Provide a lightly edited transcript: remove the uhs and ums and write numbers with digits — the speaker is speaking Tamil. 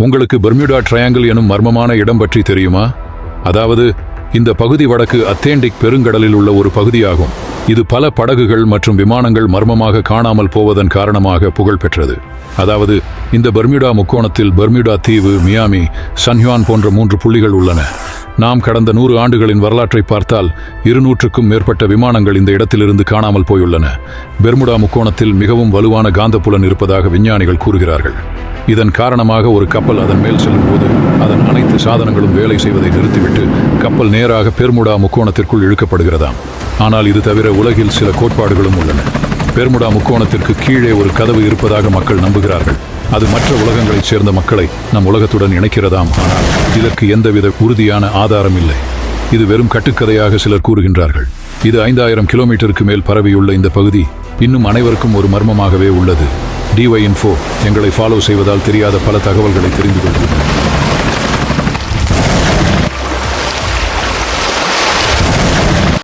உங்களுக்கு பெர்மியூடா ட்ரையாங்கிள் எனும் மர்மமான இடம் பற்றி தெரியுமா? அதாவது இந்த பகுதி வடக்கு அத்லாண்டிக் பெருங்கடலில் உள்ள ஒரு பகுதியாகும். இது பல படகுகள் மற்றும் விமானங்கள் மர்மமாக காணாமல் போவதன் காரணமாக புகழ் பெற்றது. அதாவது இந்த பெர்மியூடா முக்கோணத்தில் பெர்மியூடா தீவு, மியாமி, சன்ஹுவான் போன்ற 3 புள்ளிகள் உள்ளன. நாம் கடந்த 100 ஆண்டுகளின் வரலாற்றை பார்த்தால் 200க்கும் மேற்பட்ட விமானங்கள் இந்த இடத்திலிருந்து காணாமல் போயுள்ளன. பெர்முடா முக்கோணத்தில் மிகவும் வலுவான காந்தப்புலன் இருப்பதாக விஞ்ஞானிகள் கூறுகிறார்கள். இதன் காரணமாக ஒரு கப்பல் அதன் மேல் செல்லும் போது அதன் அனைத்து சாதனங்களும் வேலை செய்வதை நிறுத்திவிட்டு கப்பல் நேராக பெர்முடா முக்கோணத்திற்குள் இழுக்கப்படுகிறதாம். ஆனால் இது தவிர உலகில் சில கோட்பாடுகளும் உள்ளன. பெர்முடா முக்கோணத்திற்கு கீழே ஒரு கதவு இருப்பதாக மக்கள் நம்புகிறார்கள். அது மற்ற உலகங்களைச் சேர்ந்த மக்களை நம் உலகத்துடன் இணைக்கிறதாம். ஆனால் இதற்கு எந்தவித உறுதியான ஆதாரம் இல்லை. இது வெறும் கட்டுக்கதையாக சிலர் கூறுகின்றார்கள். இது 5000 கிலோமீட்டருக்கு மேல் பரவியுள்ள இந்த பகுதி இன்னும் அனைவருக்கும் ஒரு மர்மமாகவே உள்ளது. DY Info எங்களை ஃபாலோ செய்வதால் தெரியாத பல தகவல்களை தெரிந்து கொள்கிறோம்.